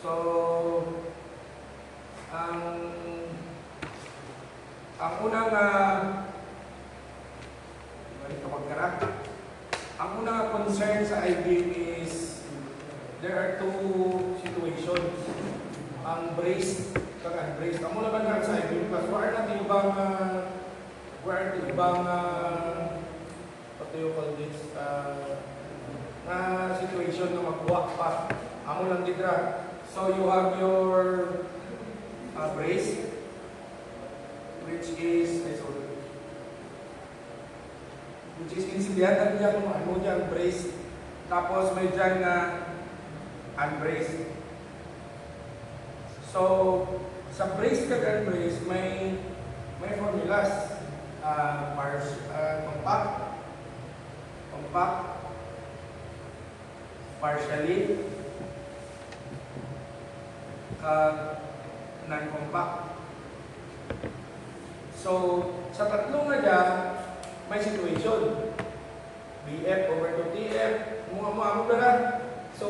So, ang unang ang unang concern sa I-beam is there are two situations. Ang braced kag unbraced. Amo naman nga sa I-beam class, wala na ibang what do you call this? Na situation na magbuwak pa. Amo lang ditra. So you have your brace, which is insindihan niya kung ano niya ang brace. Tapos may dyan na unbraced. So sa brace kag unbraced may formulas. Compact, partially, non-compact. So, sa tatlong nga dyan, may situation. BF over 2TF, mga na. So,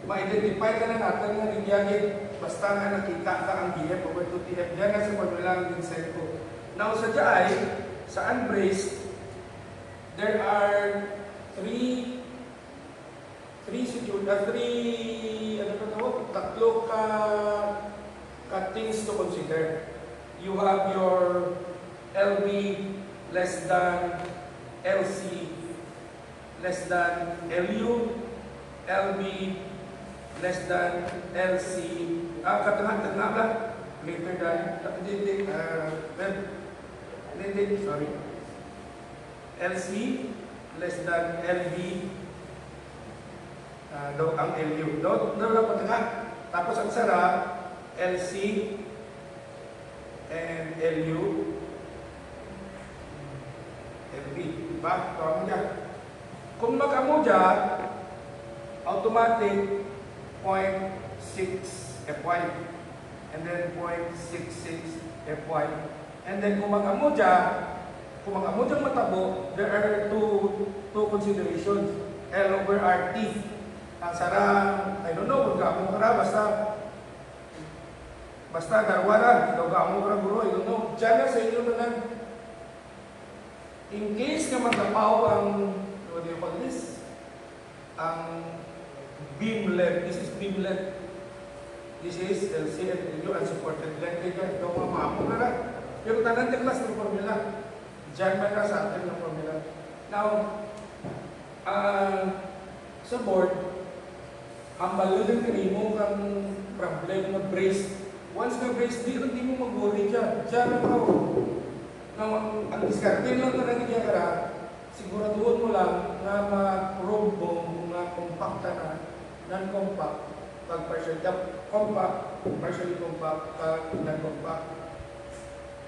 ma-identify ka na natin nga nagyagin basta nga nakita ka ang BF over 2TF. Diyan nga sa formula ang insert ko. Now, sa dyan, sa unbraced, there are tatlo ka things to consider. You have your LB less than LC less than LU, LB less than LC, katengah-tengah lah, greater than, sorry, LC less than LB, daw ang LU, daw lang patengah. Tapos ang sara, LC and LU, LB, diba? Ito mo dyan. Kung mag-amo dyan, automatic 0.6 FY and then 0.66 FY. And then kung mag-amo dyan matabo, there are two considerations. L over RT. Ang sarang, I don't know, kung gamo ka basta garwaran, ikaw gamo ka guro, I don't know. Diyan na sa inyo na lang. In case na magkapaw ang, what do you call this? Ang beam length. This is beam length. This is LC and LU, unsupported length. Ikaw mamamo na lang. Pero tanan ng class ng formula. Diyan man ka sa atin ng formula. Now, sa board, ang baludin kanimo kang problem na brace. Once na brace, di mo mag-worry dyan. Diyan ako. Ang diskarte lang ka na niya kara, siguraduhin mo lang na ma-probe mo kung compact na, non-compact, pag partially compact, partially compact, non-compact.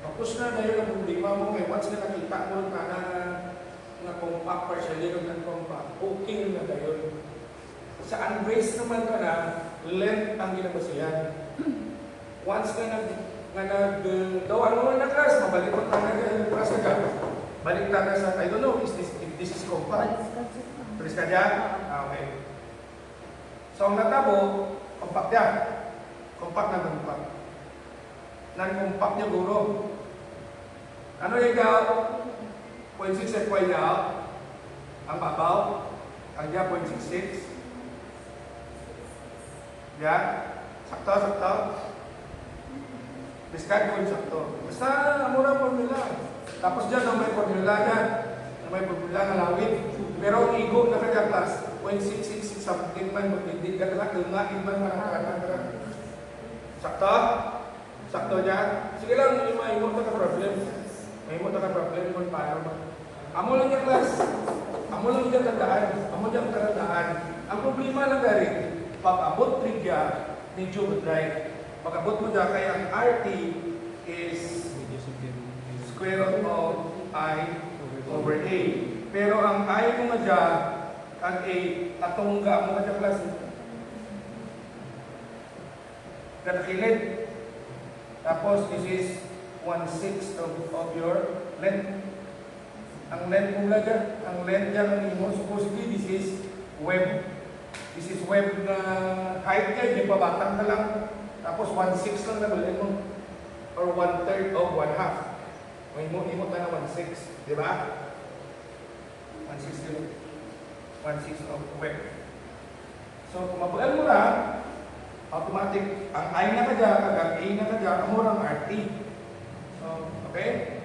Tapos na dahil ang problema mo, kaya once na nakita mo na compact, partially non-compact, okay na dahil. Sa unbraced naman ka na, length ang ginabasihan. Once daw na class, mabalik mo tayo class na ka. Balik tayo sa, I don't know, if this is compact. Tulis ka dyan? Okay. So, ang natabo, compact yan. Compact na compact. Non-compact niya guro. Ano yung daw? 0.6 FY daw. Ang babaw. Ang dyan 0.66. Yan. Sakto. Discard ko yung sakto. Basta mura formula. Tapos dyan may formula dyan. May formula na lawin. Pero ang igo na kanya class, 0.666 something man, magdindig ka na ilmain man marakaran. Sakto? Sakto dyan? Sige lang, may mo ka problem. May mo ka problem kung paano man. Amo lang yung class. Amo lang yung tandaan. Amo yung tandaan. Ang problema lang gari, pag abot trivia, medyo mag-drive. Pag-abot mo dyan, kaya ang RT is square root of I over A. Pero ang I mo nga dyan, ang A, atongga mo nga dyan class. Katakilid. Tapos, this is 1/6 of your length. Ang length mo nga dyan, ang length dyan, supposedly, this is web. This is web na height niya, hindi pa batang na lang. Tapos 1/6 lang nabalik mo. Or 1/3 o 1/2. May imot na 1/6. Di ba? 1/6 yun. 1/6 of web. So, kung mabulan mo na, automatic, ang I na ka dyan, ang A na ka dyan, ang murang RT. So, okay?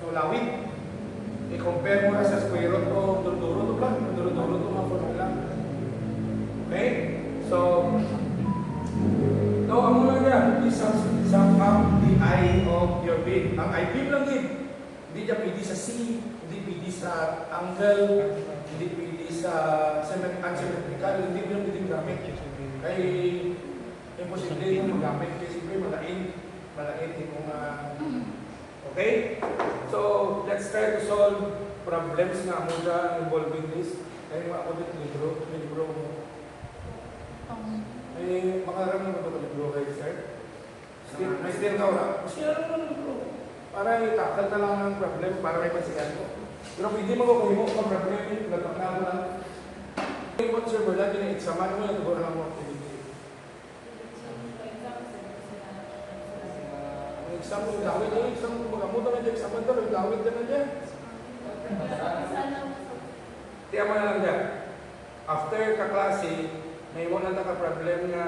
So, lawit. I-compare mo na sa square root o duro-duro lang. Duro-duro ito mga formula. Okay? So, ang muna yan, sum up the I of your beam. Ang I beam lang din. Hindi niya pwede sa C, hindi pwede sa angle, hindi pwede sa unsymmetrical, hindi mo pwede magamit. Kaya, imposible yung magamit. Kasi malain yung okay? So, let's try to solve problems na mo dyan involving this. Kaya mga ako dito libro mo. May mga ram na ba libro kayo, sir? May still ka wala? Kasi ano naman libro? Para itakal na lang ng problem, para may pasiyan ko. Pero pwede mo kung himo ka problem, latak na ako lang. Yung sir, wala din ang examan mo, yung siguro lang mo activity. Ang exam mo, gawin na yung exam mo, magamutan na dyan, exam mo ito, gawin na dyan. Tiya mo na lang dyan. After kaklase, may wala na ka-problem na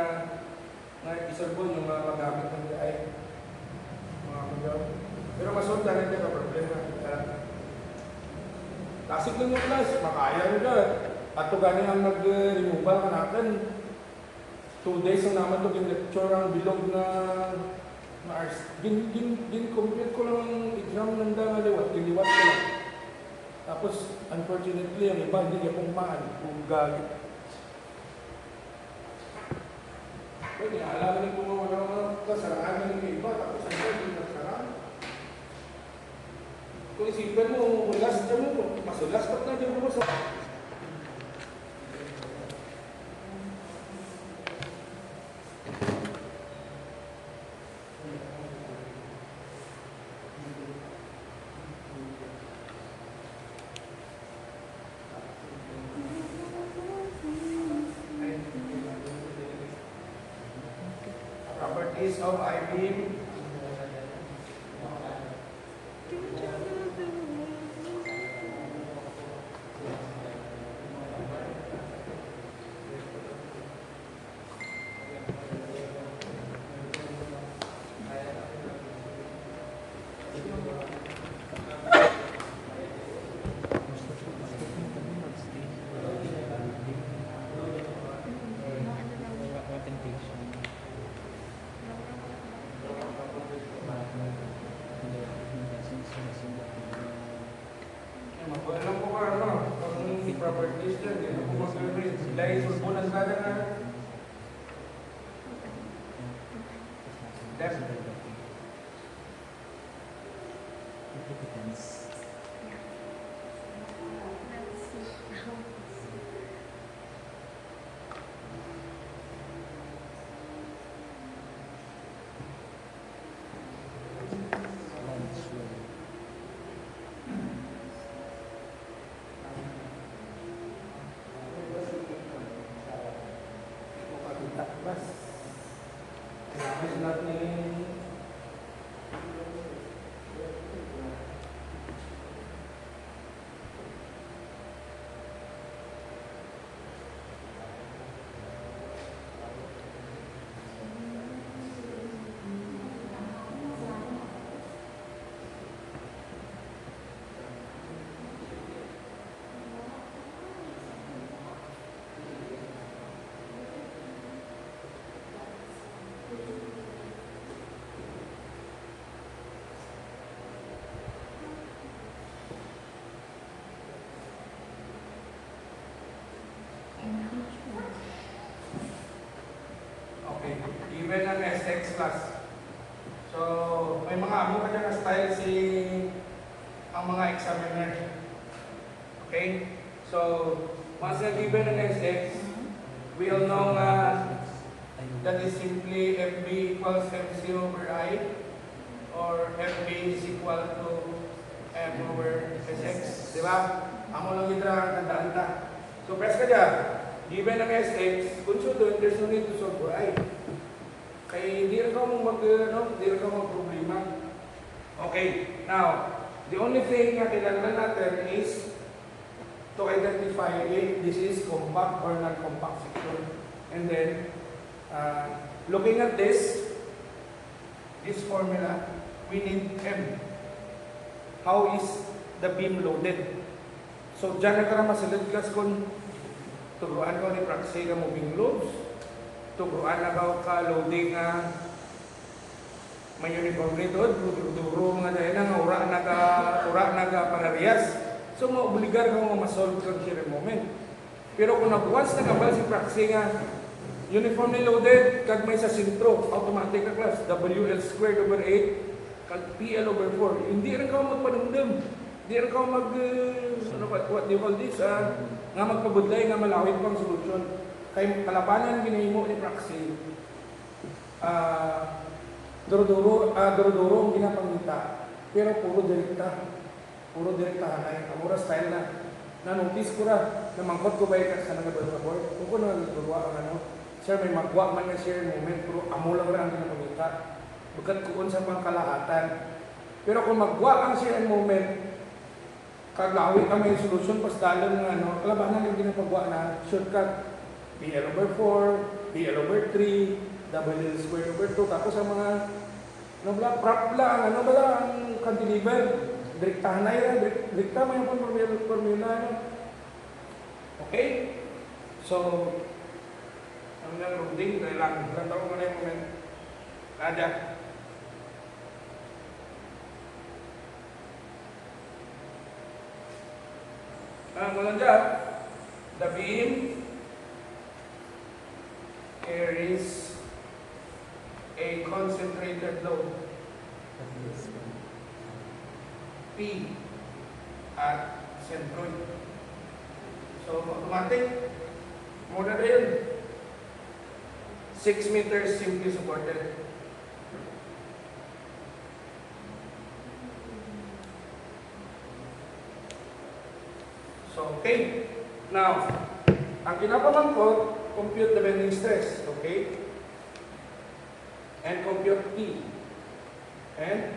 isolve yung mga magamit ng DI. Mga magamit. Pero masunta na dyan ka-problem na. Tasig lang yung class, makaya rin ka. At ito gani ang nag-removal ka natin. 2 days ang naman ito, lecture ang bilog na Mars. Gin-compute ko lang ang exam ng liwat. Giliwat ko lang. Tapos, unfortunately, ang iba hindi niya pong kung galit. Pwede, alam niyo kung mga kasaraan ng iba, tapos ang iba hindi kasaraan. Kung isipin mo, ulas dyan mo, masulas pat na dyan mo sa... Properties of I-beam. Alam ko ba, ang properties dyan, dito ko mag-read. Dahil sulbunan ka na depth. Bas. Habis natin given ng SX class. So, may mga amo ka dyan na style ang mga examiner. Okay? So, once na given ng SX, we all know that is simply FB equals MC over I, or FB is equal to M over SX. Diba? Amo lang ito ang tandaan na. So, press ka dyan. given ang SX, kung so doon, there's no need to solve for I. Kaya di rin ka mong di rin ka mong problema. Okay, now, the only thing na kailangan natin is to identify if this is compact or non-compact section. And then, looking at this formula, we need M. How is the beam loaded? So, dyan na ka na masilid class kung turuan ko ni praksi ka moving loads, turuan na ka loading may uniform rito, duro mga dahil na ura na ka parehas. So, maobligar ka mo masolve kang shear moment. Pero kung once nakabal si praksi nga, uniformly loaded, kag may sa sintro, automatic na class, WL squared over 8, kag PL over 4. Hindi rin ka magpanumdum. Hindi rin ka what do you call this? Nga magpabudlay, nga malawit pang solusyon. Kay kalabanan ginahimo ni praksi, duro-duro ang ginapangita, pero puro direkta hanay. Amura style na. Na-notice ko na mangkot ko ba sa nagabal sa board? Kung ko nagdurwa ang sir, may magwa man nga share moment, pero amo lang rin ang ginapangita. Bagat kuon sa pangkalahatan. Pero kung magwa ang share moment, kaglawi ka may solusyon, pas dalang nga, kalabanan yung ginapagwa na shortcut. PL over 4, PL over 3, WL squared over 2, tapos ang mga prop lang, ang cantilever, direktahan na yun, direkta mo yung formula. Okay? So, ang nga loading, dahil lang, ganda ko nga yung moment. Kada. Walang dyan, the beam carries a concentrated load P at centroid. So automatic, more than yun, 6 meters simply supported. So okay, now ang kinapamangkot, compute the bending stress, okay? And compute P. And?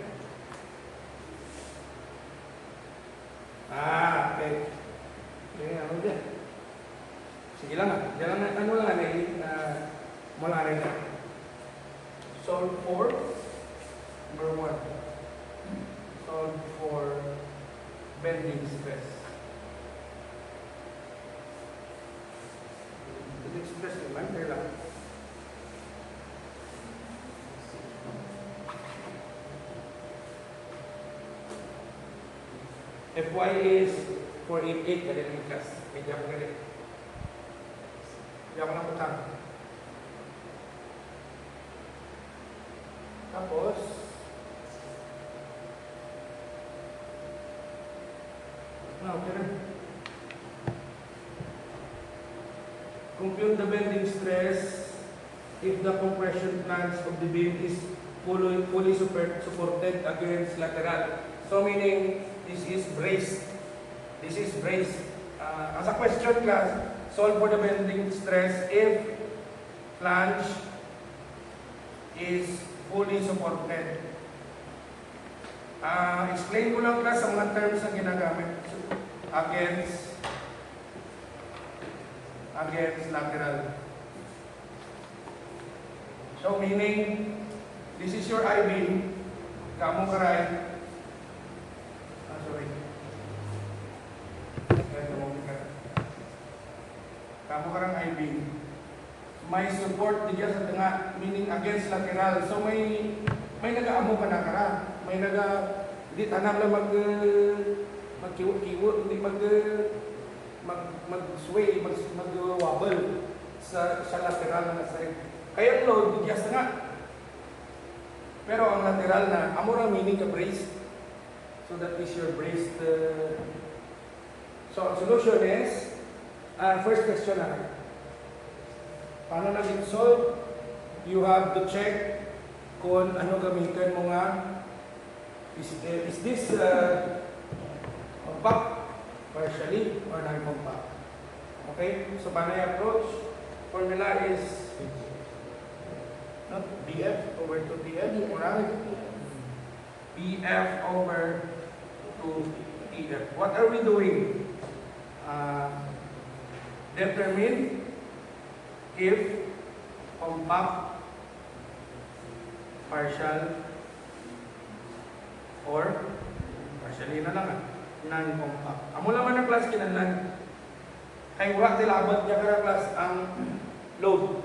Okay. Okay, ano dyan? Sige lang Diyan lang, ano lang mula rin na. Solve for number 1. Solve for bending stress. Express naman, kaya lang. Fy is 488, kaya lang yung class. Medyo ako galit. Medyo ako lang utang. Tapos, okay rin. Compute the bending stress if the compression flange of the beam is fully supported against lateral. So meaning, this is braced. This is braced. As a question class, solve for the bending stress if flange is fully supported. Explain ko lang class ang mga terms na ginagamit against lateral. So meaning, this is your I-beam, kamo karay, kamo karang I-beam, may support diya sa tanga, meaning against lateral. So may nagaamo ka na kara, may di tanam lang magkiwot, hindi mag-sway, mag-wobble sa lateral na side. Kaya load, digyas na nga. Pero ang lateral na, amo lang meaning ka brace. So that is your braced. So ang solution is, first question na. Paano naging solve? You have to check kung ano gamitin mo nga. Is this compact? Partially or non-compact. Okay? So, panay approach. Formula is not BF over 2TF. Mura? BF over 2TF. What are we doing? Determine if compact, partial, or partially na lang non-compact. Amo naman ang class kinahanglan. Kay wala tilabot niya kaya class ang load.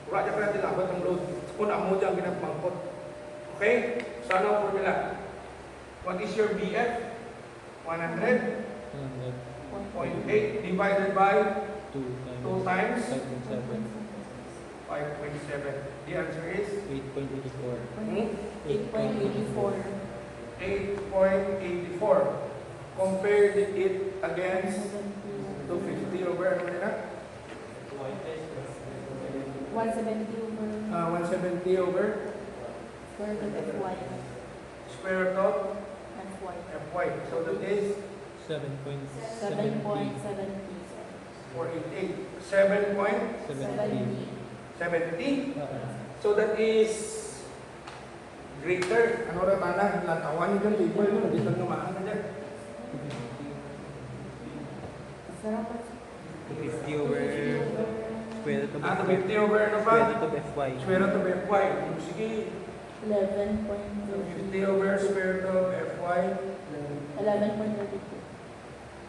Wala niya kaya tilabot ang load. Kung amo dyan ginagmangkot. Okay? So ano ang formula? What is your BF? 100? 0.8 divided by 2 times 5.7. The answer is 8.84. 8.84. 8.84. Compared it against 250 over ano nila? 170 over 170 over square root of y square root of and y. Fy. So that is 7.70. 488. 7.70. 70. So that is greater. Ano rin mana? Latawan nyo dyan. Table nyo. Hindi lang namaan na dyan. Sarap po. 50 over square root of 50 over ano pa? square root of fy. Square root of Fy. Sige. 11.32. 50 over square root of Fy. 11.32.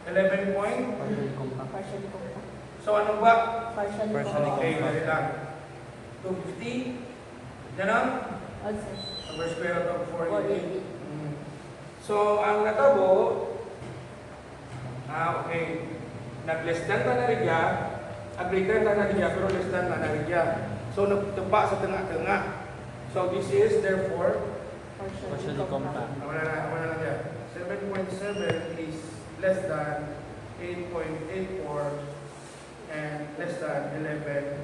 11 point. Partially compact. So ano ba? Partially Partially compact. Okay, dali lang. 250. Yan ang Also, over square root of 488. 488. So, ang natabo, okay, nag-less than na narigya, greater na narigya, pero less than na narigya. So, nagtupa sa tanga-tanga. So, this is therefore, Partially compact. wala na yan. 7.7 is less than 8.84 and less than 11.32.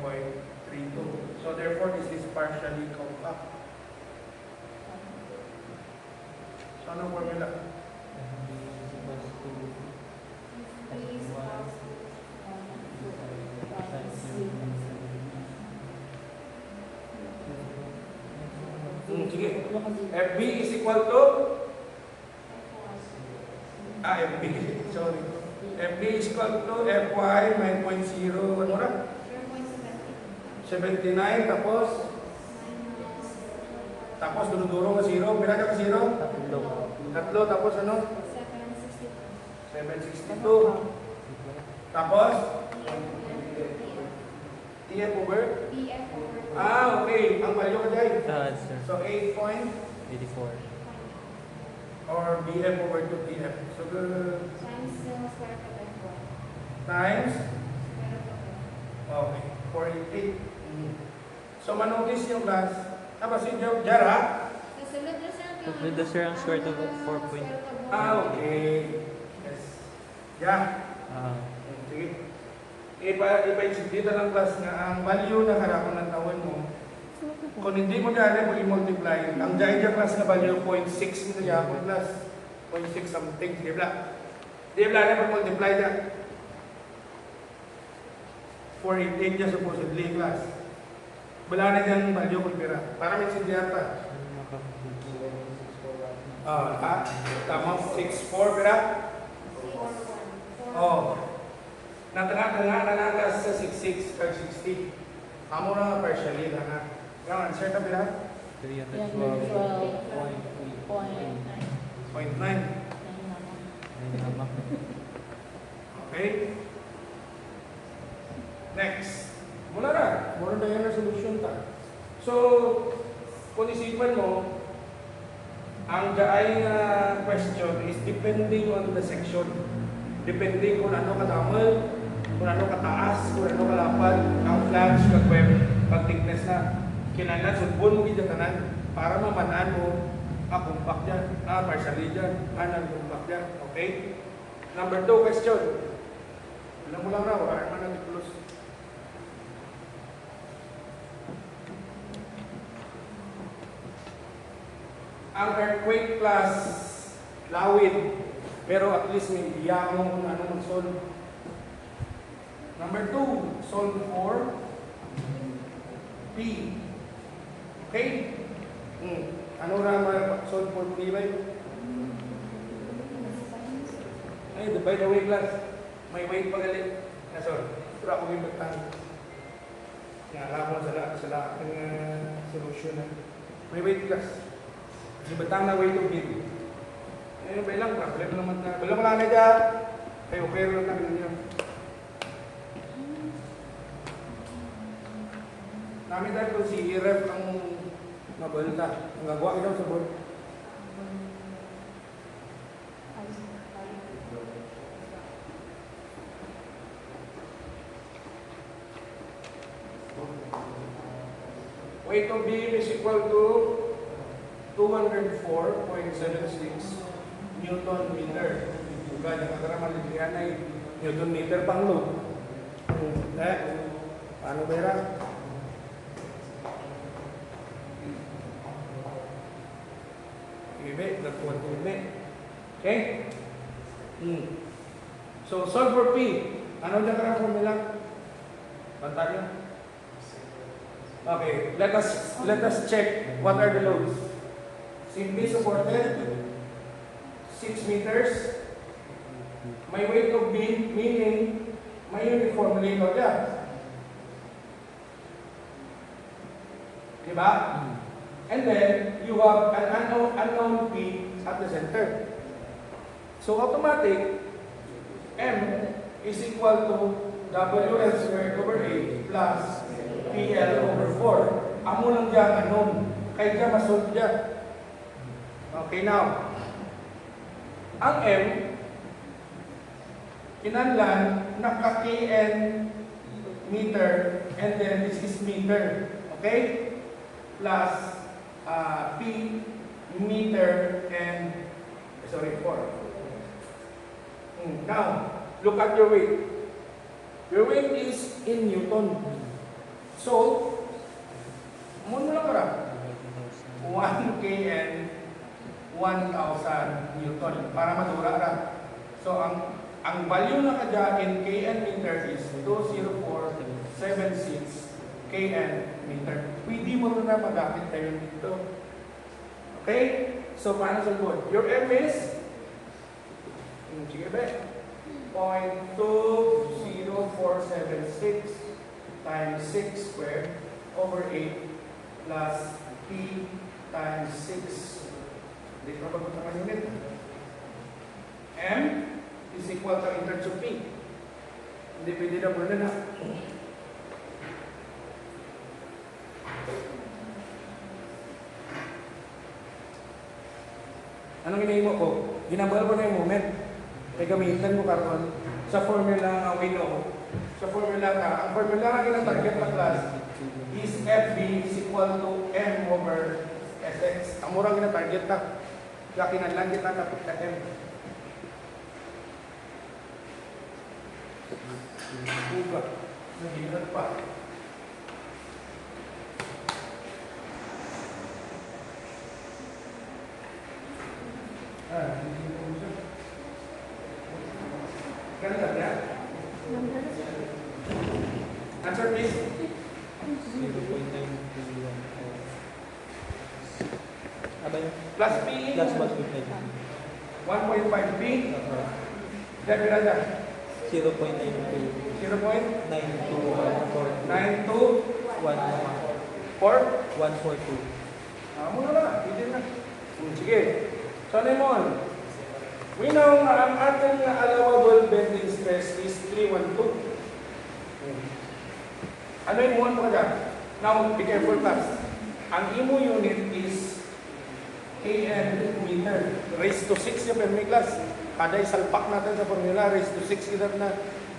So, therefore, this is partially compact. So, anong formula? Sige. FB is equal to FB. Sorry. FB is equal to FY 9.0 ano na? 79 tapos dudurong ka 0. Pila ka 0? Tatlo tapos ano? 762. Tapos TF over? Okay. Ang value ka dyan. Sir. So 8 point 84. or BF over 2TF. So times okay, 488. So manotice yung class. Tapos si Jara. Susunod na sir ang square root of 4. Okay. Yes. Yeah. Sige. Ipa-dito ng class na ang value na harapon ng tawon mo. Kung hindi mo dyan, mag-multiply. Ang dyan class na value 0.6 mo dyan, plus 0.6 something. Di ba? Di ba na mag-multiply dyan? 488 niya supposedly class. Wala na dyan value kung pira. Para may sindyata. Tama, 6.4 pira? Natanga-tanga na natas sa 6.6 or 60. Amo na partially na na. Yung answer na pira? 0.9. Okay? Next. Mula na. Mula na yan na solution ta. So, kung isipan mo, ang daay na question is depending on the section. Depending kung ano kadamal, kung ano kataas, kung ano kalapad, ang flange, kag-web, pag-thickness na. Kinahanglan sudbon mo gid tanan para mamanan mo compact dyan, partially dyan, non-compact dyan. Okay? Number 2 question. Alam mo lang raw, wala naman nag-close. Ang earthquake plus lawid, pero at least may biyahong kung ano mag-solve. No? Number 2, solve for P. Okay? Ano na solve for P ba yun? Ay, by the way, class, may weight pagalit. Sorry, pero ako may batang. Alam mo sa aking solution. May weight class. May batang na weight of it. Eh, bilang, problem naman na. Bilang wala na dyan. Kayo, pero lang namin ninyo. Namin tayo kung si ref ang mabalita. Ang gagawa ito sa board. Weight of beam is equal to 204.76 Newton meter. Juga jangan kira malihat ay Newton meter pang lo. Paano bera? Ibe, lakuan ko ibe. Okay? So solve for P. Ano dyan ka formula? Bantag nyo. Okay, let us check what are the loads. Simply supported, 6 meters. May weight of beam, meaning may uniform load yan. Diba? And then, you have an unknown P at the center. So automatic, M is equal to WL squared over 8 plus PL over 4. Amo lang dyan, unknown. Kaya dyan, masolve dyan. Okay, now. Ang M, kinanlan, naka-KN meter, and then this is meter. Okay? Plus P meter and, 4. Now, look at your weight. Your weight is in Newton. So, muna lang ka 1 kN, 1,000 Newton para madura ka. So, ang value na kadya in kN meter is 20476 kN meter. Pwede mo na magamit tayo dito. Okay? So, paano sa board? Your M is, sige ba? 0.20476 times 6 squared over 8 plus P times 6. Dito na pagpunta ka unit. M is equal to in terms of P. Hindi pwede na muna na. Anong ginahimo ko? Ginambal ko na yung moment. Kaya gamitan mo karon sa formula nga we know. Sa formula ka, ang formula nga ginatarget na class is FB is equal to M over Sx. Ang murang ginatarget na. Kaya kinanlang kita na pagka M. Buga. Nagilat pa. Hindi ko siya. Ganda niya? Answer please. 0.921. Abay, Plus P. plus 1.9. 1.5 P. Dahil pila dyan? 0.92. 0.92 4. 142. Muna na. Hindi na. Sige. So, Lemon. We know ang ating allowable bending stress is 312. Ano yung mo ka dyan? Now, be careful class. Ang imo unit is kN meter. Raised to 6 yung per class. Kada isalpak natin sa formula, raised to 6 kita na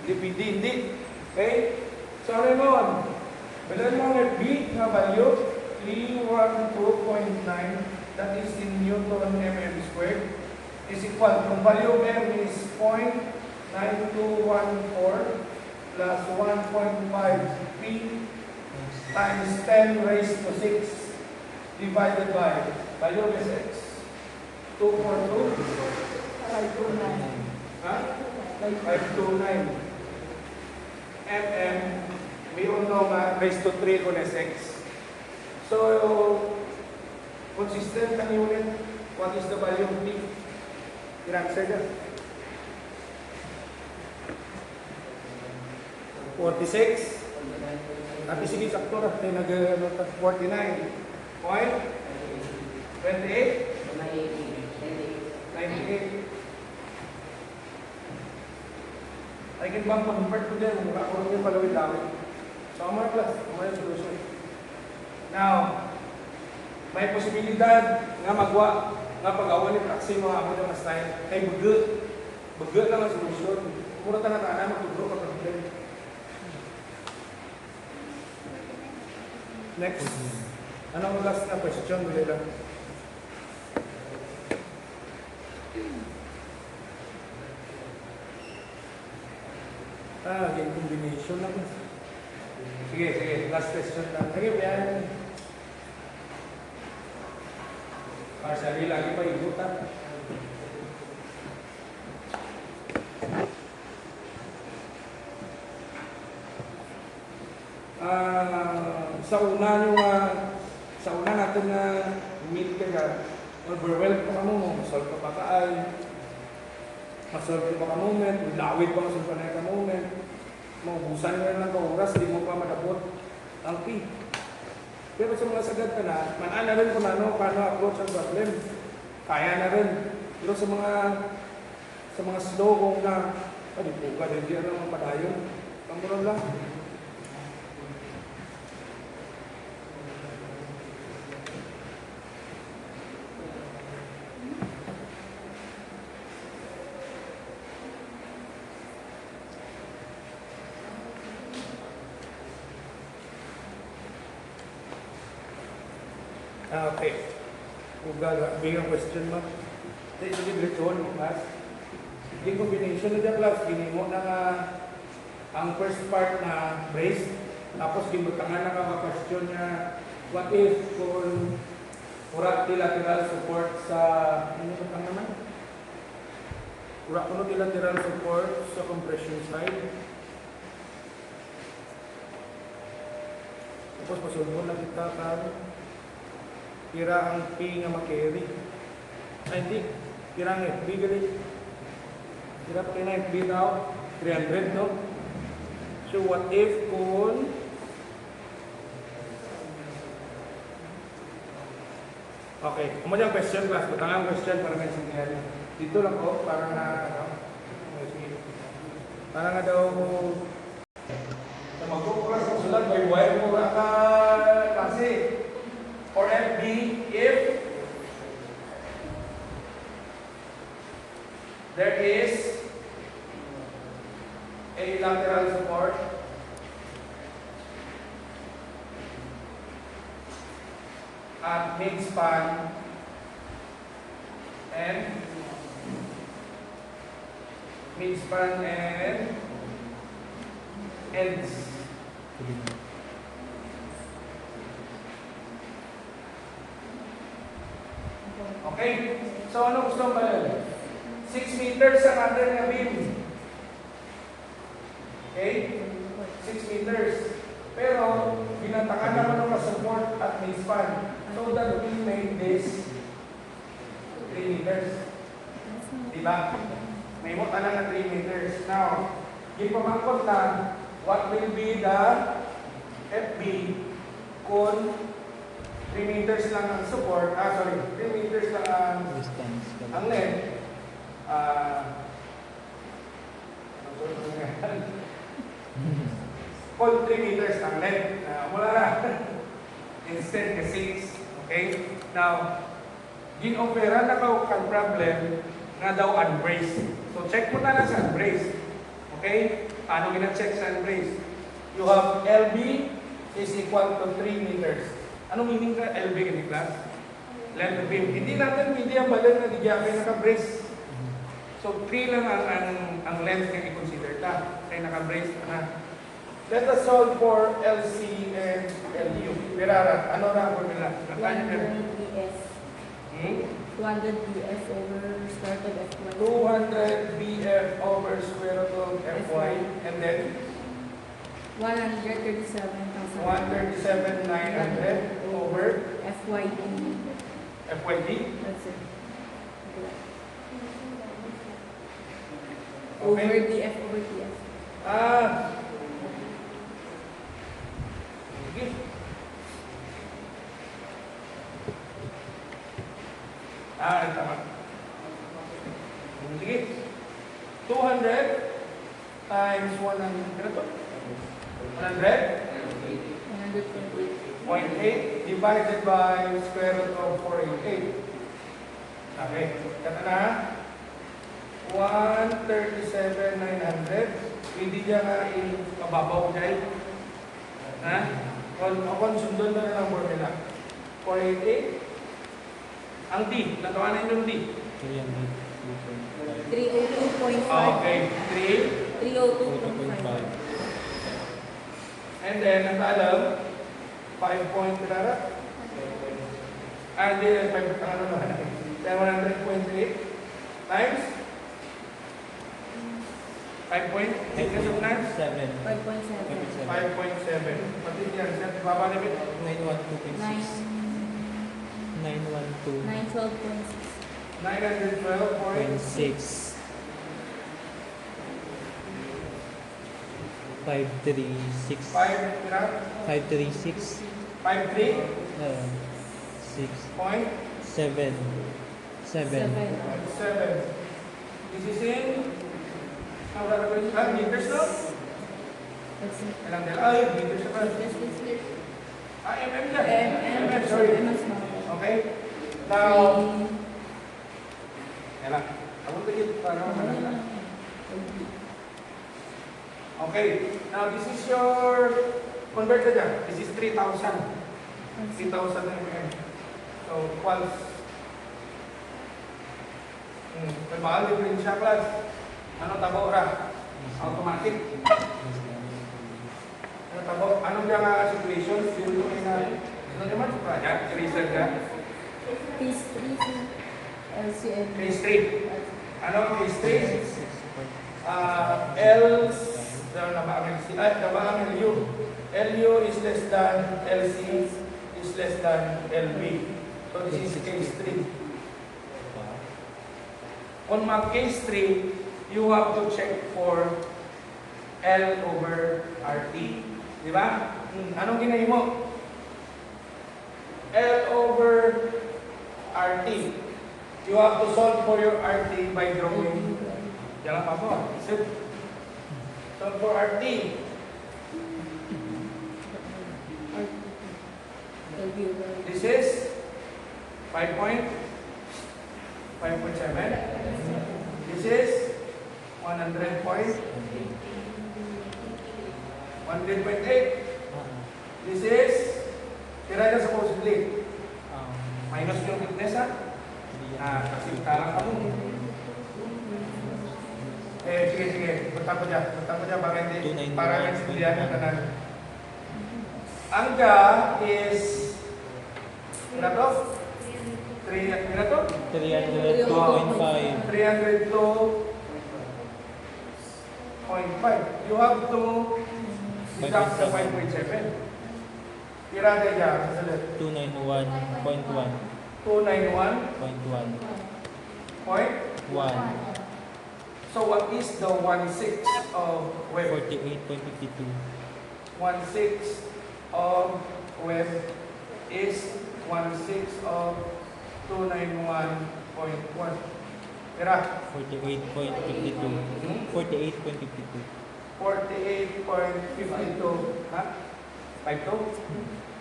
DPD. Hindi. Okay? So, ano yun? Bilan mo ang B na value, 312.9. That is in Newton mm squared. Is equal. Kung value of M is 0.9214 plus 1.5 P times 10 raised to 6 divided by value of Sx. 242. 529. Huh? 529. mm, mayroon nung raised to 3 kung SX. So, consistent ang unit. What is the value of P? Your answer dyan. 46. Tapi sige, sakto na. Tayo nag-49. Point? 28? 98. I can bang convert ko dyan. Mura ko rin yung palawin-lawin. So, ang mga plus, ang mga solution. Now, may posibilidad nga magwa, nga pag-awan ni Praxi mga ako ng style, ay bagot lang ang solusyon. Mura ta na magtugro ka problem. Next. Anong last na question? Bili lang. Game combination lang. Sige. Last question lang. Sige, yan. Partially lagi pa igutan. Sa una natin na meet ka, overwhelmed pa ka mo, masolve ka pa kaay, masolve ka pa ka moment, lawid pa masolve pa na ka moment, maubusan mo lang ka oras, di mo pa madabot ang P. Pero sa mga sagad ka na, manaan na rin kung paano approach ang problem. Kaya na rin. Pero sa mga slow kung na, di po ka, hindi naman padayon. Pangguran lang. Okay. Kung bigyan question mo, ito yung return mo, class. Yung combination na dyan, class, ginimo na nga ang first part na brace, tapos gimutangan na ka question niya, what if kung lateral support sa, ano yung naman? Lateral support sa compression side. Tapos pasulbo na kita kan. Kira ang P nga makarry. Ay, hindi. Kira ang FB gali. Kira pa kina FB daw. 300, no? So, what if kung okay. Kung mo question, class. Butangang question para may sintihan. Dito lang ko. Para na, para nga daw mag-class ang sulat. May wire mo ka kasi. Or FB if there is a lateral support at mid-span and ends. Okay? So, ano gusto mo ba yun? 6 meters ang under na beam. Okay? 6 meters. Pero, binantakan naman ng support at mid-span. So, that we made this 3 meters. Diba? May mo tanang na 3 meters. Now, ipamangkot na what will be the FB kung 3 meters lang ang support, 3 meters lang ang length. Kung 3 meters ang length, wala na. Instead, 6. Okay? Now, ginopera na ka ang problem nga daw unbraced. So, check mo na lang sa unbraced. Okay? Ano gina-check sa unbraced? You have LB is equal to 3 meters. Anong meaning ka LB in class? Length of beam. Hindi natin ang balan na digyabe naka-brace. So 3 lang ang length na i-consider ta. Kaya naka-brace na. Let us solve for LC and LU. Pirara, ano na ang formula? 200 BS. 200 BS over square root of FY. 200 BF over square root of FY. And then? 137,000. 137,900 over FYD. FYD. That's it. Okay. Over DF over TF. Ah. Sige. Tama. Sige. 200 times 100. Ano to? 100? 128. 0.8 divided by square root of 488. Okay. Kata na. 137,900. Hindi niya nga ipababaw dyan. Ha? Kung sundon na ng formula. 488. Ang D. Natawanan yung D. 302.5. Okay. 302.5. And then, ang alam, 5 point pinara. Hindi, 5, ano naman. 100.8 times 5 point, because of that, 7. 5.7. 5.7. Pati yan, sir, baba limit. 912.6. 912.6. 912.6. 536. 5, pinara. 536. 5.3. 6. Point 7. 7. 7. This is in, meters no? That's it. Ilang nila? Ay, meters na pa. MM na. MM, sorry. Okay. Now, yan lang. Ako tigil para makalala. Okay. Now, this is your, convert na dyan. This is 3,000. 3,000 mm. So, equals, may mahal din rin siya, class. Ano tabo ra? Automatic. Ano tabo? Anong yung situation? Zero to ano naman? Project, eraser ka. Phase 3 LCM. Phase 3. Ano ang phase 3? L, LU. LU is less than LC is less than LB. So this is case 3. On my case 3, you have to check for L over RT. Di ba? Anong ginahin mo? L over RT. You have to solve for your RT by drawing. Yan lang pa po. Solve for RT. This is 5.7. This is 100 point. 100.8. This is, tira na supposedly. Minus yung thickness ha. Kasi talang ka mo. Sige. Punta ko dyan. Para nagsindihan ng kanan. Ang ga is, ano to? 300 to? 302.5. 302.5. You have to deduct the 5.7. Tira na dyan. 291.1. 291.1. 1. So what is the 1/6 of web? 48.52. 1/6 of web is 1/6 of 291.1. Tira. 48.52. 48.52. 48.52. Ha? 52?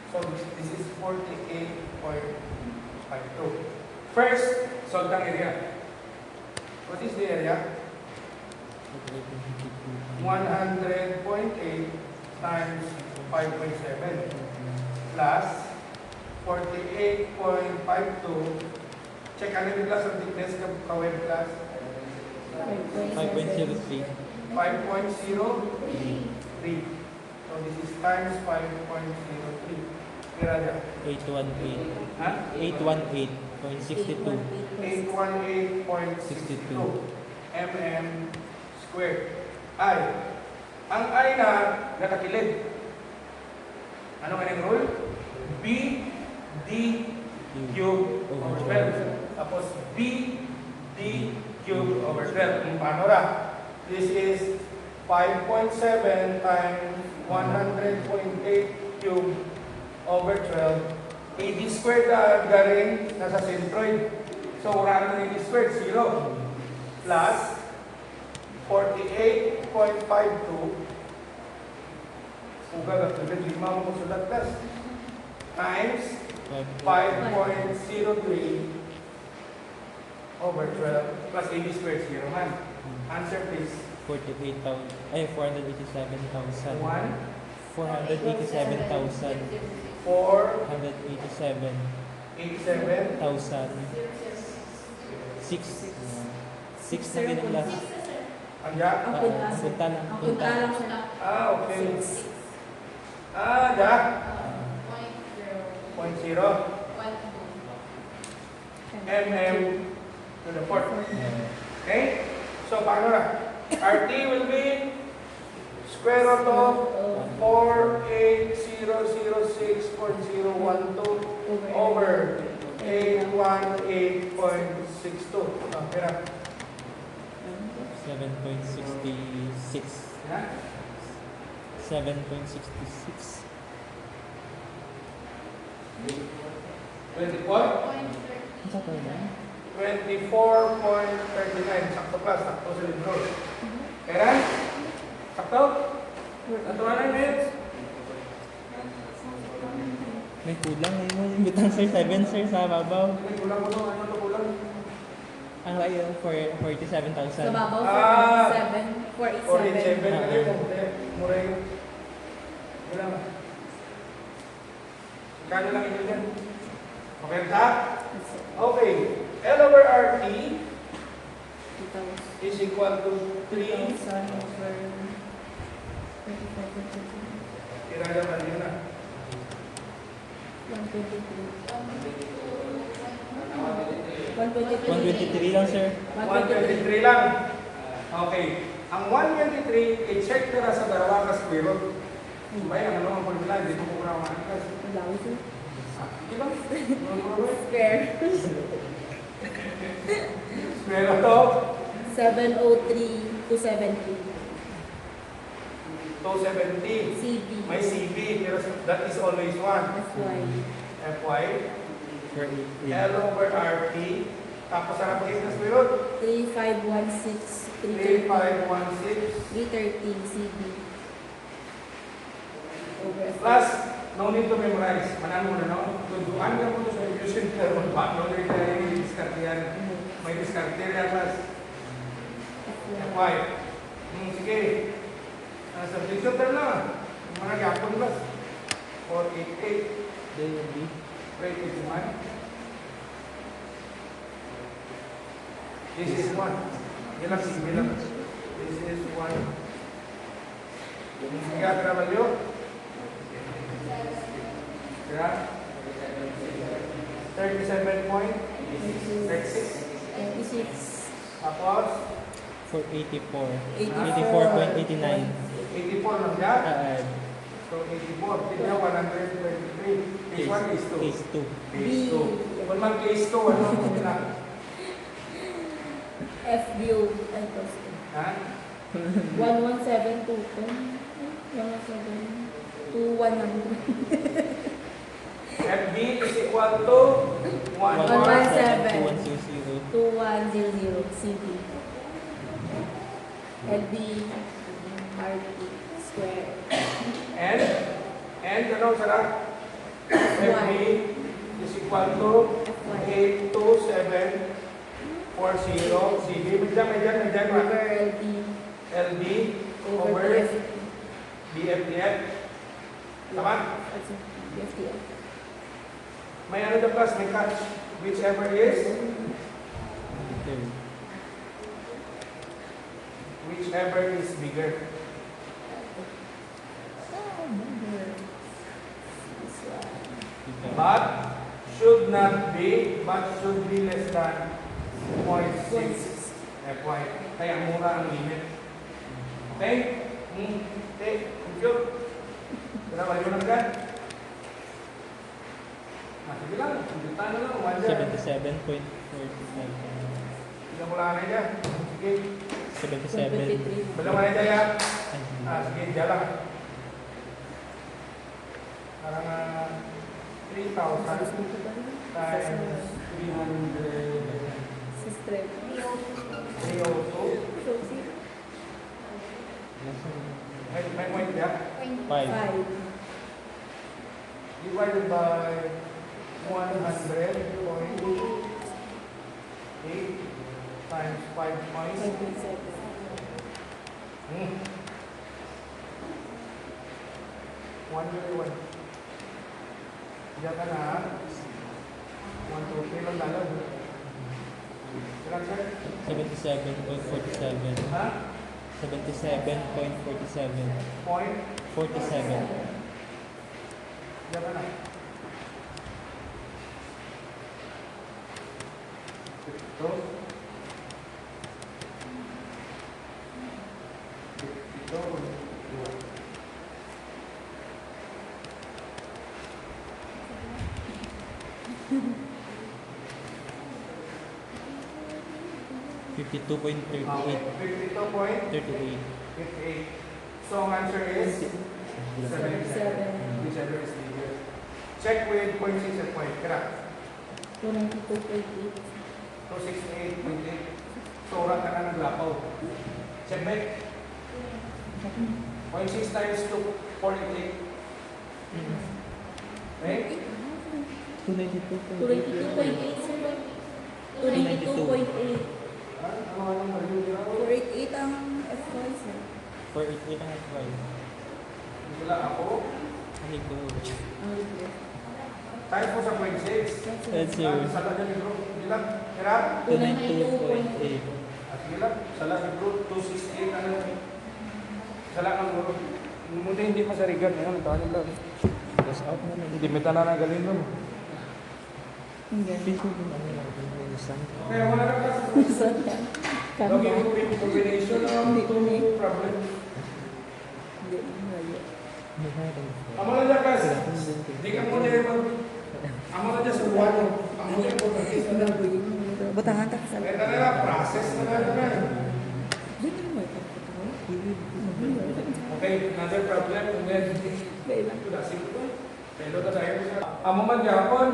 So this is 48.52. First, solve ang area. What is the area? 100.8 times 5.7 plus 48.52. Check ano yung class of thickness ng web class? 5.03. 5.03. So this is times 5.03. Kira niya. 818. Ha? 818.62. 818.62 mm squared. Ay, Ang I na nakakilid. Ano kanyang rule? B, D, cube over 12. Tapos B, D, cube over 12. Kung paano ra? This is 5.7 times 100.8 cube over 12. AD squared galing nasa centroid. So, wala na AD squared, 0. Plus 48.52. Uga ka tulad, lima mo sulat plus. Times 5.03 over 12 plus AD squared, 0 man. Answer please. 48,000. Ay, 487,000. 1, 487,000. 4, 187,000. 87, 6. 6 na pinaglas. Anja? Ang punta. Ang punta lang. Ang punta lang siya. Okay. Ja? 0.0. mm to the fourth. Okay? So, paano na? RT will be square root of 48006.012 over 818.62. Okay na? 7.66. Ha? 7.66. 24? Ang sakto na? 24.39. Sakto plus. Sakto sa libro. Kaya? Sakto? Natuwa na yung minutes? May kulang ngayon mo. Imbitang sir, 7 sir sa babaw. May kulang mo no? Ano ito kulang? Ang layo, 47,000. Sa babaw, Ah. 487. 47. Kaya mo. Mura yun. Wala ba? Kano lang ito dyan? Okay ta? Okay. L over RT 2,000 is equal to 3. over 25. Irada ba yun na? 123 lang sir. 123 lang. Okay. Ang 123, i-check nila sa dalawa ka square root. May ang ano ang formula, hindi mo muna makangkas. Di ba? Square. Square root of 703 to 70. 270. CB. May CB, pero that is always 1. FY. Fy. For L over RT. Tapos ang pagkita ng square root? 3516. 3516. 330 CB. Over FY. Plus, no need to memorize. Manan mo na, no? Tunduan ka mo to sa illusion pero no need na yung diskarte yan. May diskarte yan, plus. Fy. Sige. Substitute na. Mga gapon plus. 488. They will be Break it to 1. This is 1. Yan lang, sige lang. This is 1. Sige, trabalyo. Yeah. 37.36. 26. Tapos, for 84. 84. 84.89. 84 lang yan. Add. So, 84. Tignan, 123. Case 1, case 2. Case 2. Case 2. Kung man case 2, ano mo nila? FBO. Ay, close. Ha? 1172. 117. 100. FB is equal to 117. 2100. 2100 CB. LB RT square. And ano sarap? FB is equal to 82740 CB. Medyan, Over LB. LB Over over FT. BFDF. Tama? FTF. May ano the plus, may catch. Whichever is, Third. whichever is bigger. But should not be, but should be less than 0.6 FY. Kaya mura ang limit. Okay? Okay, compute. Berapa yun agad? Sige lang, kumputan na lang. Umanda. 77.47. Tidak mo lang na dyan. Sige. 77. Belum na dyan ya. Ay, Sige, jalan. Parang 3,000 times 300. Sister. 302. May point ya? 5. 5. Divided by 100.8 times 5 points. 5.7. Hmm. 1 Diyan ka na. 1, 2, 3 lang dalag. Ilan sir? 77.47. Ha? 77.47. Point? 47. Diyan ka na. Ito. Ito. 52.38. 52.58. 38. So ang answer is 77. 77. Whichever is bigger. Check with 0.6 and point. Kira. 292.8. 268.8. So oras ka na naglapaw. Check back. 0.6 times 2, 488. Right? 292.8, sir. 292.8. Ano 488 ang FY, sir. 488 ang advice. Wala ako. Ano ko? Tayo po sa 0.6. Yes, sir. Sa lagyan ni bro. Ilan? Kira? 292.8. Sige lang. Sa lagyan bro. 268 ano. Sa lagyan bro. Muna hindi masarigan. Ngayon, tahanin lang. Plus out na lang. Hindi meta na nagalin nun. Hindi. Piso yung ano lang. Yung isang. Kaya wala na kasi. Lagi mo combination Hindi ko ni. problem. Hindi, malayo. Amo na dyan kasi. Hindi ka muna yung mag... Amo na dyan sa buwan mo. Amo na yung pagkakita. Batangan ta sa. Kaya na process na na. Dito mo ito. Okay, another problem. And then, Kailan? pero ka tayo siya. Amo man yapon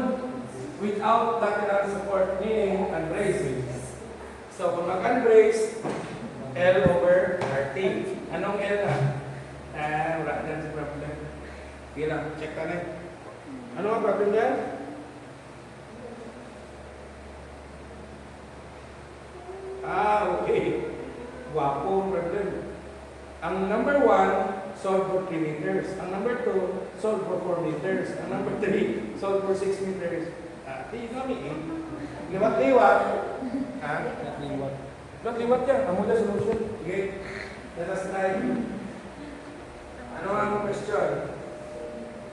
without lateral support meaning unbraced. So kung mag-unbrace, L over RT. Anong L na? Wala dyan sa problem. Sige lang, check ka na. Ano ang problem dyan? Okay. Wapo problem. Ang number 1, solve for 3 meters. Ang number 2, solve for 4 meters. Ang number 3, solve for 6 meters. Di kami eh. Liwat-liwat. Ha? Liwat. Liwat yan. Amo na solution. Okay. Let us try. Ano ang question?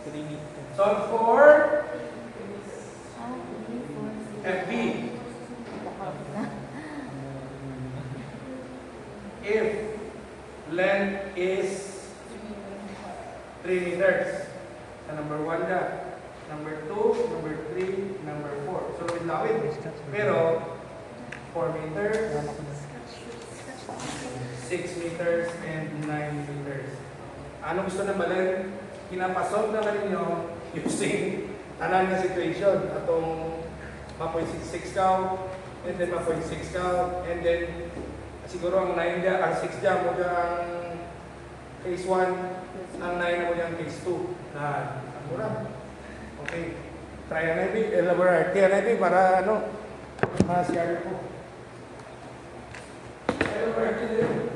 3 meters. Solve for FB. If length is 3 meters. Sa number 1 na. Number 2, number 3, number 4. So, lawid. Pero, 4 meters, 6 meters, and 9 meters. Ano gusto na balin? Kinapasok na ninyo using tanan na situation. Atong 1.66 count, and then 1.6 count, and then siguro ang 9 dyan, ang 6 dyan mo dyan ang case 1, ang 9 mo dyan case 2. Na, ang mura. Okay. Try na natin, elaborate natin para ano, ma-share ko. Elaborate din.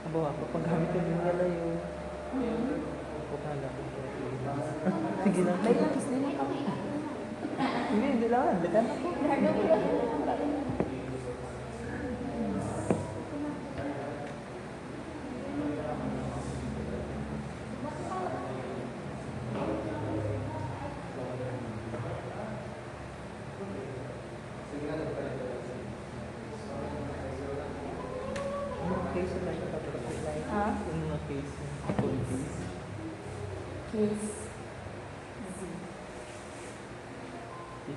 Abo ako, paggamit ko yung lalayo. Pagkala ko. Sige lang. May lapis na lang kami. Hindi lang. Dekan ako. Ha? Yung mga case. Case Z.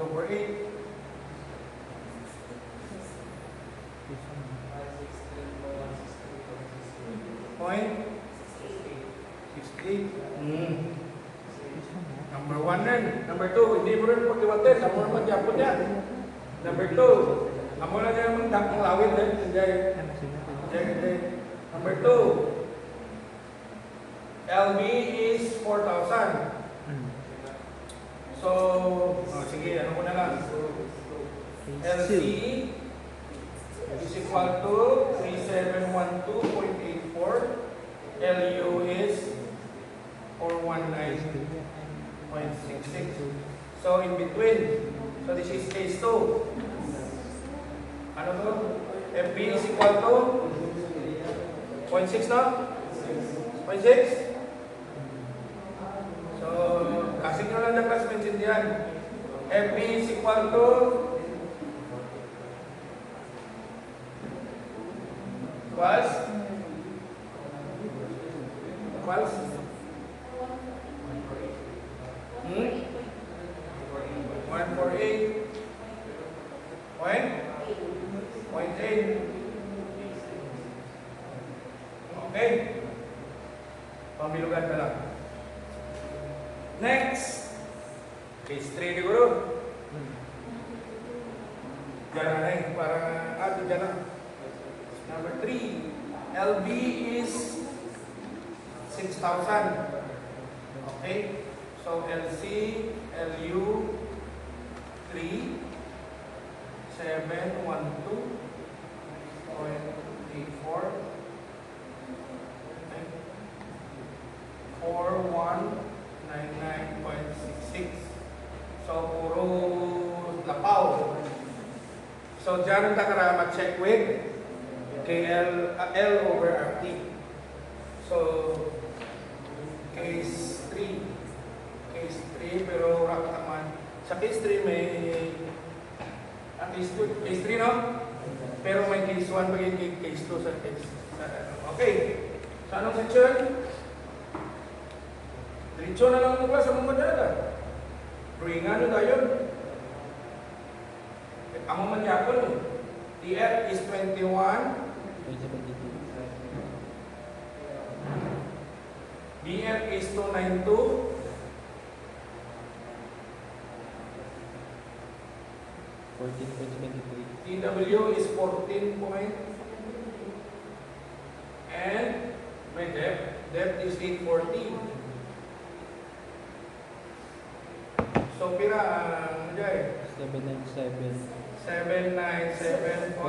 Number 8. Point 68. Number 1 rin. Number 2, hindi mo rin pagkiwatin. Amo naman yapon yan. Number 2, amo na niya naman dakong lawin din. Hindi. Number 2, LB is 4,000. So, sige, ano ko na lang. LC is equal to 3712.84. LU is 419.66. So, in between. So, this is case 2. Ano to? FB is equal to 0.6 no? 0.6? So, kasing nyo lang na class maintindihan. FB is equal to equals 148 point 8. Okay. Pamilugan ka lang. Next. Case 3 siguro. Diyan na eh. Parang, diyan na. Number 3. LB is 6,000. Okay. So, LC, LU, 3, 712.84. 4199.66. So, puro lapaw. So, dyan ang takara mag-check with KL, L over RT. So, case 3. Case 3, pero rak naman. Sa case 3 may... case 2, case 3 no? Pero may case 1 magiging case 2 sa case. Okay. Sa anong section? Diretso na lang ang class sa mga dyan. Ruingan nyo tayo. Ang mga magyakon eh. TF is 21. BF is 292. TW is 14 point. And my depth is 840. So, pira, ano dyan? 797.3.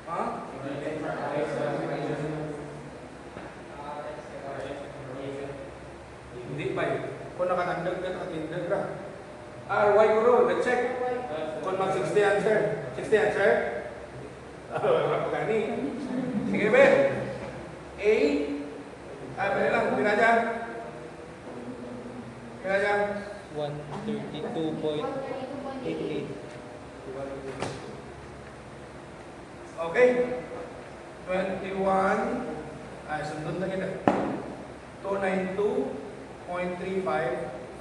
Ha? Hindi pa eh. Kung nakatandag ka, nakatindag ka. RY ko ro, na-check. Kung mag-60 answer. 60 answer? Wala pa gani. Sige, be. A. Bali lang, pina dyan. Pina dyan. 132.88. Okay. 21. Sundot na kita. 292.35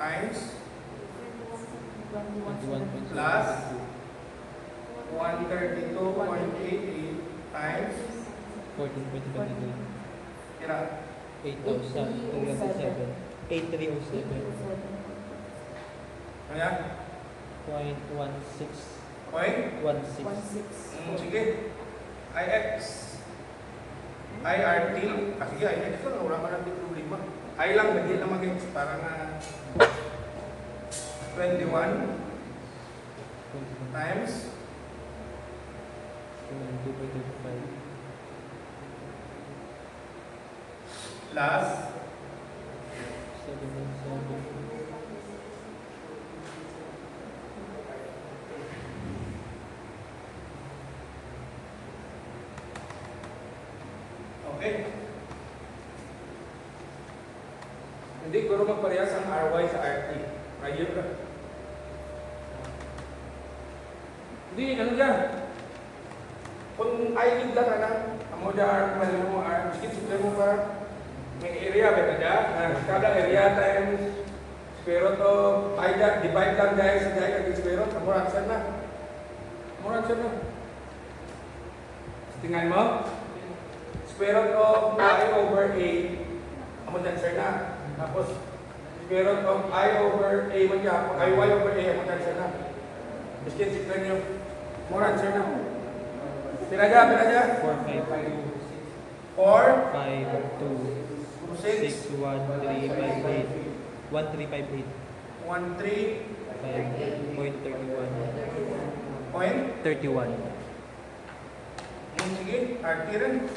times plus 132.88 times 14.23. kira 8,307. 8307. ano yan? 0.16. Okay? 16. Sige. IX. IRT. Kasi IX lang, wala ka natin problema. I lang, hindi na mag-X. Parang 21 times 2.35. plus 7. okay. Hindi ko rin magparehas ang RY sa RT. Prior ka. Hindi, ano dyan? Kung I-lead lang ka na, amo dyan, mali mo, skip mo pa, may area ba ka dyan? Kada area times square root of I dyan, divide lang dyan sa dyan against square root, amo answer na. Amo answer na. Tingnan mo, square root of I over A, amo answer na. Tapos, square root of I over A, I y over A, amo answer na. Miskin, siklan nyo. More answer na. Pinaga. 4, 5, 4, 2, 6, 6, 1, 3, 5, 8. 1, 3, 5, 8. 1, 3, 5.31. point. 31. Sige, RT rin.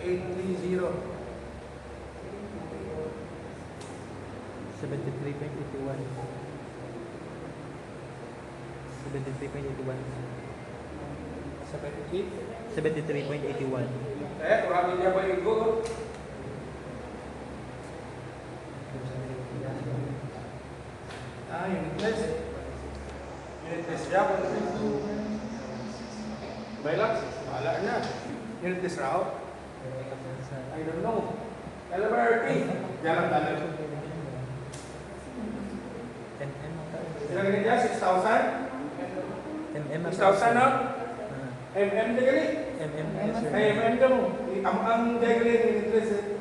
$830. 73.81. 73.81. 70. 73.81. Kurang niya ba yung go? Unitless. Unitless siya. Bailak. Wala na. Unitless raw. I don't know. LMRT. Jalan talan. Ilang ganyan dyan? 6,000? 6,000 na? MM na gali? Ay, MM na mo. Ang dyan gali, unitless eh.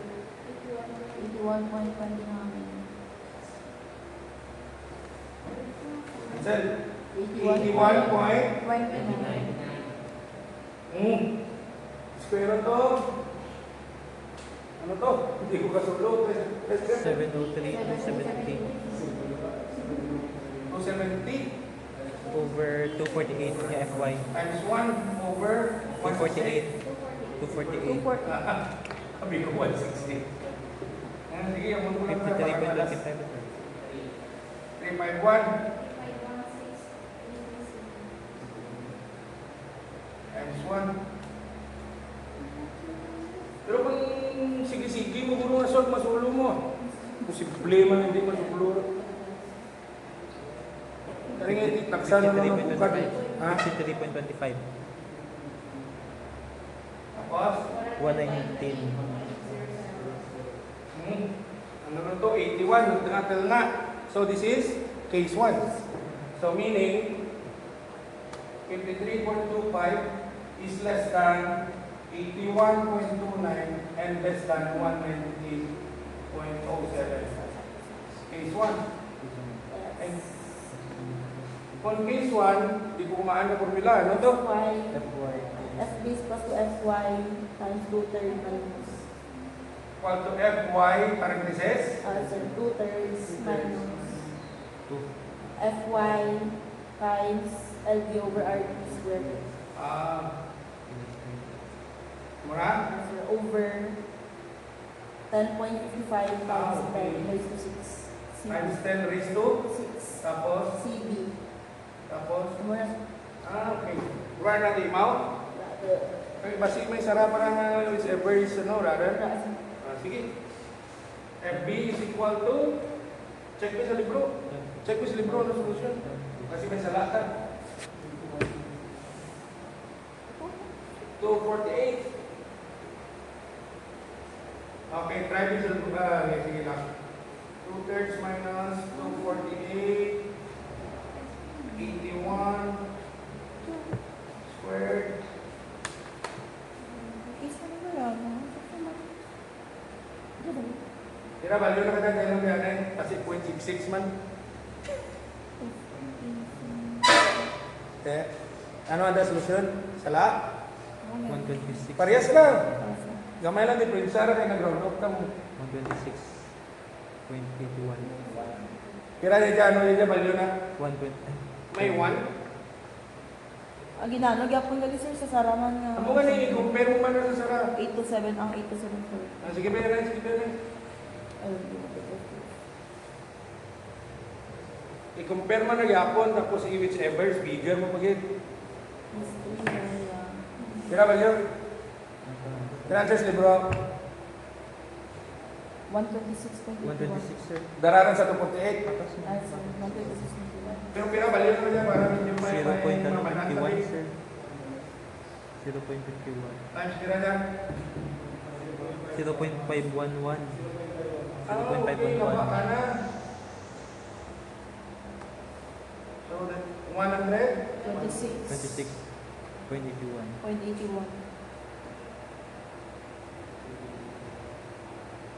81.29. Sir, 81 point. 29. Square root of ano to? Hindi ko kasulot. 703 to 70 270 over 248 kay FY. times 1 over 248. 248. Sabi ko 160. Sige, ang mga 53.25. 351 times 1. Pero kung sige-sige mo kung nasod, masulo mo. Posible man hindi masulo. Kaya nga itaksa naman ang bukad. 53.25. Tapos, 119. ano na to? 81. Nagtangatal nga. So this is case 1. So meaning, 53.25 is less than 81.29 and less than 198.07. Case 1. And kung case 1, di ko kumaan na formula. Ano to? FY. FY. F base plus to FY times 2/3 minus. Equal to FY parenthesis. So 2/3 minus 2. FY times LB over RT squared. Mura? Over 10.55 times 10 raised to 6. Times 10 raised to 6. tapos CB. Mura okay. Where na the amount? Okay, basi may sarapan na whichever is rather. Sige. FB is equal to check mo sa libro. Check mo sa libro na solution. Kasi may salatan. 248. Okay, try mo sa libro. Sige lang. 2/3 minus 248. 81 squared. Kira value na kada tayo ng ganay kasi 0.66 man. Okay. Ano ang solusyon? Sala? 126. Parehas lang. Gamay lang diferensya kay nag-round off ka mo. 126. 0.81. Kira niya dyan, ano niya, value na? 1.9. May 1. Ang ginano, gyapon gali sir sa saraman nga. Amo nga na, i-compare mo man na sa Sara. 8 to 7 ang 8 to 7 sir. Sige, pera, sige, pera. Ayun, di ba ito? I-compare mo na yapon, tapos i-whichever is bigger mo pagid. Kira value? Kira answers, libro. 126.81. 126, sir. Dararan sa 2.8. Ay, sorry, 126.81. Pero pira, value naman dyan, para medyo may 0.51, sir. 0.51. Times kira dyan. 0.511. Okay, naba ka na. So, that 100? 26.81. 26.81.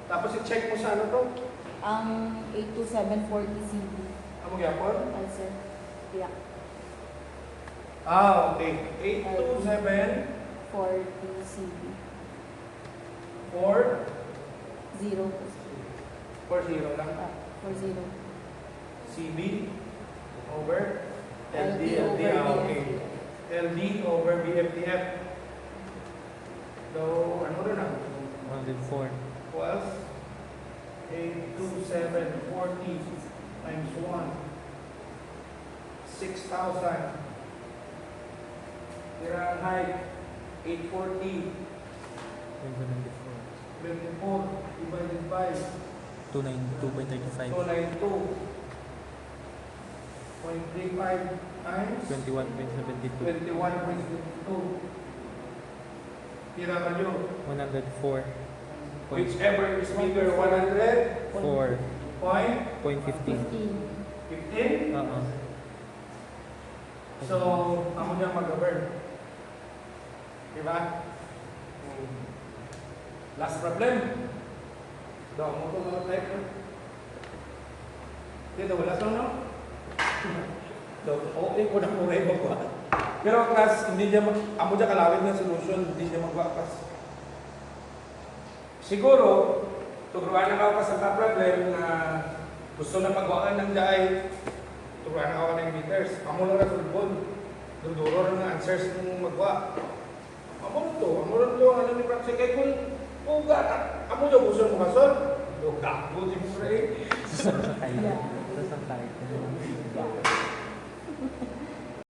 Tapos i-check mo sa ano to? Ang 82740 CB. Amo gyapon? Ay, sir. Yeah. Okay. 827 40 CB. 4 0. 40 lang. 40. CB over LD, LD over okay. LD over BFTF. So, ano rin na? 104. Plus 82740 times 1. 6,000. Tira ang height. 840. 194. 24 divided by 292.35. 292. 0.35 times 21.72. 21.52. Tira value. 104. Whichever is bigger, 100. 4. Point 0.15. 15. Oo. So, ako niya mag-govern. Diba? Last problem. Daw mo ito mga type. Dito, wala ito, no? Okay ko na kuray mo ba? Pero class, hindi niya, amo niya kalawin na solution, hindi niya magwakas. Siguro, turuan na ako sa problem na gusto na pagwaan ng jay, turuan na ako ng meters. Amo lang na sulbon. Duduro na answers ng magwa. Amo rin to, ano ni Praxi kay kung uga, amo niya gusto mo kasol. Uga, buti mo rin. Sasakay. Sasakay.